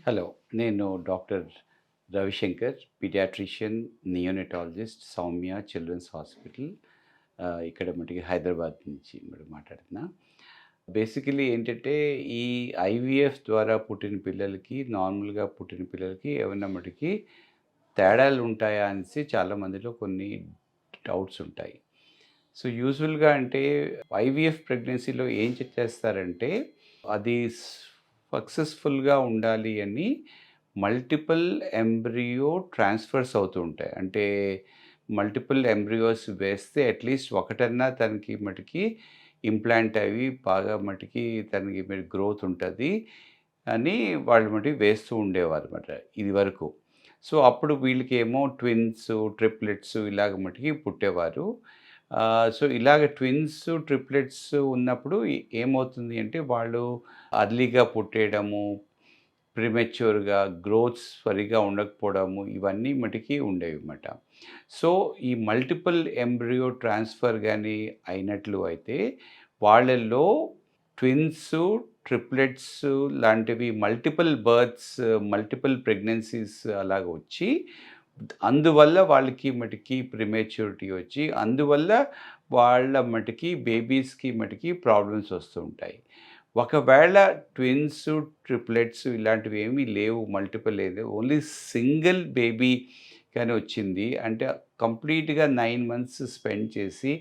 Hello. నేను doctor Ravishankar, pediatrician, neonatologist, Soumya children's hospital ఇక్కడ మటుకి హైదరాబాద్ నుంచి మరి మాట్లాడుతున్నా. బేసికలీ ఏంటంటే, ఈ ఐవీఎఫ్ ద్వారా పుట్టిన పిల్లలకి, నార్మల్‌గా పుట్టిన పిల్లలకి ఏమన్నా మటుకి తేడాలు ఉంటాయా అనేసి చాలామందిలో కొన్ని డౌట్స్ ఉంటాయి. సో, యూజువల్‌గా అంటే ఐవీఎఫ్ ప్రెగ్నెన్సీలో ఏం చేస్తారంటే, అది సక్సెస్‌ఫుల్‌గా ఉండాలి అని మల్టిపుల్ ఎంబ్రియో ట్రాన్స్‌ఫర్స్ అవుతూ ఉంటాయి. అంటే మల్టిపుల్ ఎంబ్రియోస్ వేస్తే అట్‌లీస్ట్ ఒకటన్నా తనకి మటికి ఇంప్లాంట్ అవి బాగా మటికి తనకి మరి గ్రోత్ ఉంటది అని వాళ్ళు మటికి వేస్తూ ఉండేవారన్నమాట ఇదివరకు. సో, అప్పుడు వీళ్ళకేమో ట్విన్స్, ట్రిప్లెట్స్ ఇలాగ మటికి పుట్టేవారు. సో, ఇలాగ ట్విన్స్, ట్రిప్లెట్స్ ఉన్నప్పుడు ఏమవుతుంది అంటే వాళ్ళు అర్లీగా పుట్టేయడము, ప్రిమెచ్యూర్‌గా గ్రోత్ సరిగ్గా ఉండకపోవడము ఇవన్నీ మటికి ఉండేవిమాట. సో, ఈ మల్టిపుల్ ఎంబ్రియో ట్రాన్స్‌ఫర్ గాని అయినట్లు అయితే వాళ్ళల్లో ట్విన్సు, ట్రిప్లెట్స్ లాంటివి మల్టిపుల్ బర్త్స్, మల్టిపుల్ ప్రెగ్నెన్సీస్ అలాగ వచ్చి అందువల్ల వాళ్ళకి మటికి ప్రిమెచ్యూరిటీ వచ్చి అందువల్ల వాళ్ళ మటికి బేబీస్‌కి మటికి ప్రాబ్లమ్స్ వస్తూ ఉంటాయి. ఒకవేళ ట్విన్స్, ట్రిప్లెట్స్ ఇలాంటివి ఏమీ లేవు. మల్టిపుల్ లేదు. ఓన్లీ సింగిల్ బేబీ కానీ వచ్చింది. అంటే కంప్లీట్‌గా 9 మంత్స్ స్పెండ్ చేసి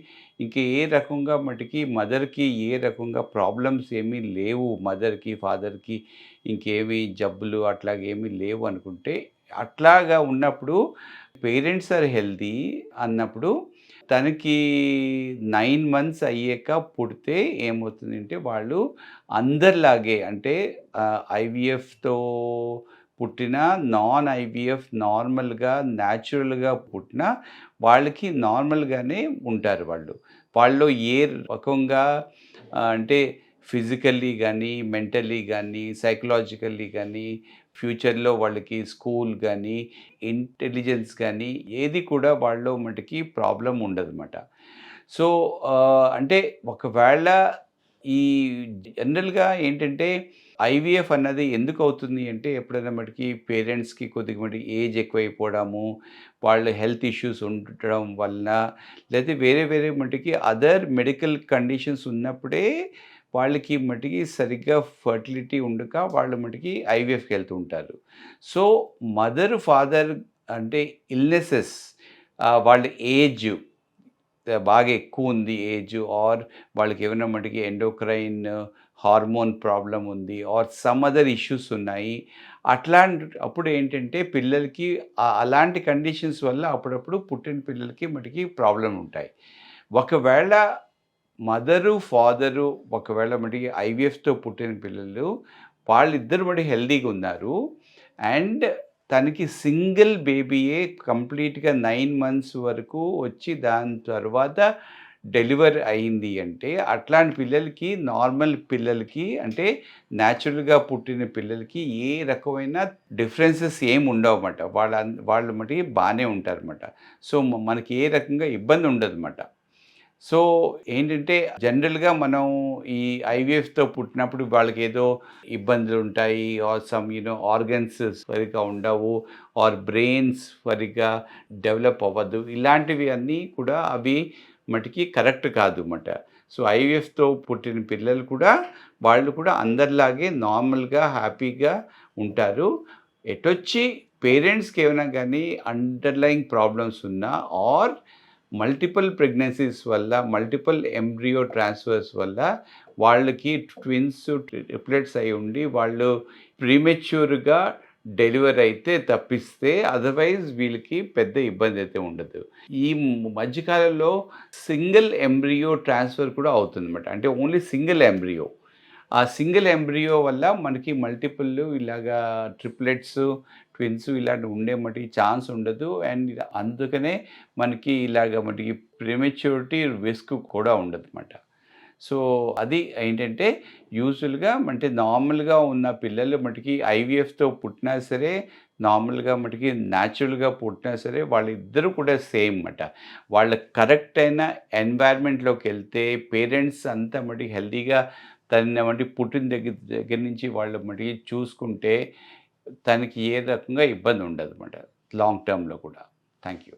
ఇంక ఏ రకంగా మటికి మదర్‌కి ఏ రకంగా ప్రాబ్లమ్స్ ఏమీ లేవు. మదర్‌కి, ఫాదర్‌కి ఇంకేమి జబ్బులు అట్లాగేమీ లేవు అనుకుంటే, అట్లాగా ఉన్నప్పుడు పేరెంట్స్ ఆర్ హెల్తీ అన్నప్పుడు తనకి 9 మంత్స్ అయ్యాక పుడితే ఏమవుతుందంటే వాళ్ళు అందరిలాగే అంటే ఐవీఎఫ్‌తో పుట్టిన, నాన్ ఐవీఎఫ్ నార్మల్‌గా, న్యాచురల్‌గా పుట్టిన వాళ్ళకి నార్మల్‌గానే ఉంటారు వాళ్ళు. వాళ్ళలో ఏ రకంగా అంటే ఫిజికల్లీ గానీ, మెంటల్లీ గానీ, సైకలాజికల్లీ గానీ, ఫ్యూచర్‌లో వాళ్ళకి స్కూల్ గానీ, ఇంటెలిజెన్స్ గానీ ఏది కూడా వాళ్ళలో మటికి ప్రాబ్లమ్ ఉండదన్నమాట. సో, అంటే ఒకవేళ ఈ జనరల్‌గా ఏంటంటే ఐవీఎఫ్ అన్నది ఎందుకవుతుంది అంటే ఎప్పుడైనా మటికి పేరెంట్స్‌కి కొద్దిగా మటికి ఏజ్ ఎక్కువైపోవడము, వాళ్ళ హెల్త్ ఇష్యూస్ ఉండడం వలన, లేతే వేరే వేరే మటికి అదర్ మెడికల్ కండిషన్స్ ఉన్నప్పుడే వాళ్ళకి మటికి సరిగ్గా ఫర్టిలిటీ ఉండక వాళ్ళు మటికి ఐవీఎఫ్‌కి వెళ్తూ ఉంటారు. సో, మదర్, ఫాదర్ అంటే ఇల్‌నెసెస్ వాళ్ళ ఏజ్ బాగా ఎక్కువుంది ఏజ్ ఆర్ వాళ్ళకేమైనా మటికి ఎండోక్రైన్ హార్మోన్ ప్రాబ్లమ్ ఉంది ఆర్ సమ్ అదర్ ఇష్యూస్ ఉన్నాయి. అట్లాంటి అప్పుడు ఏంటంటే పిల్లలకి అలాంటి కండిషన్స్ వల్ల అప్పుడప్పుడు పుట్టిన పిల్లలకి మటికి ప్రాబ్లమ్ ఉంటాయి. ఒకవేళ మదరు, ఫాదరు ఒకవేళ మటికి ఐవీఎఫ్‌తో పుట్టిన పిల్లలు వాళ్ళిద్దరు మటికి హెల్తీగా ఉన్నారు. అండ్ తనకి సింగిల్ బేబీయే కంప్లీట్‌గా 9 మంత్స్ వరకు వచ్చి దాని తర్వాత డెలివరీ అయింది అంటే, అట్లాంటి పిల్లలకి నార్మల్ పిల్లలకి అంటే న్యాచురల్‌గా పుట్టిన పిల్లలకి ఏ రకమైన డిఫరెన్సెస్ ఏమి ఉండవమాట. వాళ్ళు మటికి బానే ఉంటారన్నమాట. సో, మనకి ఏ రకంగా ఇబ్బంది ఉండదన్నమాట. సో, ఏంటంటే జనరల్‌గా మనం ఈ ఐవీఎఫ్‌తో పుట్టినప్పుడు వాళ్ళకేదో ఇబ్బందులుంటాయి. ఆర్ సమ్ ఆర్గన్స్ సరిగ్గా ఉండవు. ఆర్ బ్రెయిన్స్ సరిగ్గా డెవలప్ అవ్వదు. ఇలాంటివి అన్నీ కూడా అవి మటికి కరెక్ట్ కాదు మాట. సో, ఐవీఎఫ్‌తో పుట్టిన పిల్లలు కూడా వాళ్ళు కూడా అందరిలాగే నార్మల్‌గా, హ్యాపీగా ఉంటారు. ఎటొచ్చి పేరెంట్స్‌కి ఏమైనా గానీ అండర్‌లయింగ్ ప్రాబ్లమ్స్ ఉన్నా ఆర్ మల్టిపుల్ ప్రెగ్నెన్సీస్ వల్ల, మల్టిపుల్ ఎంబ్రియో ట్రాన్స్‌ఫర్స్ వల్ల వాళ్ళకి ట్విన్స్, ట్రిప్లెట్స్ అయ్యుండి వాళ్ళు ప్రీమెచ్యూర్‌గా డెలివరీ అయితే తప్పిస్తే అదర్‌వైజ్ వీళ్ళకి పెద్ద ఇబ్బందయితే ఉండదు. ఈ మధ్య కాలంలో సింగిల్ ఎంబ్రియో ట్రాన్స్‌ఫర్ కూడా అవుతుందన్నమాట. అంటే ఓన్లీ సింగిల్ ఎంబ్రియో. ఆ సింగిల్ ఎంబ్రియో వల్ల మనకి మల్టిపుల్ ఇలాగా ట్రిప్లెట్స్, ట్విన్స్ ఇలాంటివి ఉండే మటికి ఛాన్స్ ఉండదు. అండ్ అందుకనే మనకి ఇలాగ మటికి ప్రిమెచ్యూరిటీ రిస్క్ కూడా ఉండదన్నమాట. సో, అది ఏంటంటే యూజువల్‌గా అంటే నార్మల్‌గా ఉన్న పిల్లలు మటికి ఐవీఎఫ్‌తో పుట్టినా సరే, నార్మల్‌గా మటికి న్యాచురల్‌గా పుట్టినా సరే వాళ్ళిద్దరూ కూడా సేమ్ మాట. వాళ్ళ కరెక్ట్ అయిన ఎన్వైర్న్‌మెంట్‌లోకెళ్తే పేరెంట్స్ అంతా మటికి హెల్తీగా తనని పుట్టిన దగ్గర దగ్గర నుంచి వాళ్ళు మటికి చూసుకుంటే తనకి ఏ రకంగా ఇబ్బంది ఉండదనమాట లాంగ్ టర్మ్‌లో కూడా. Thank you.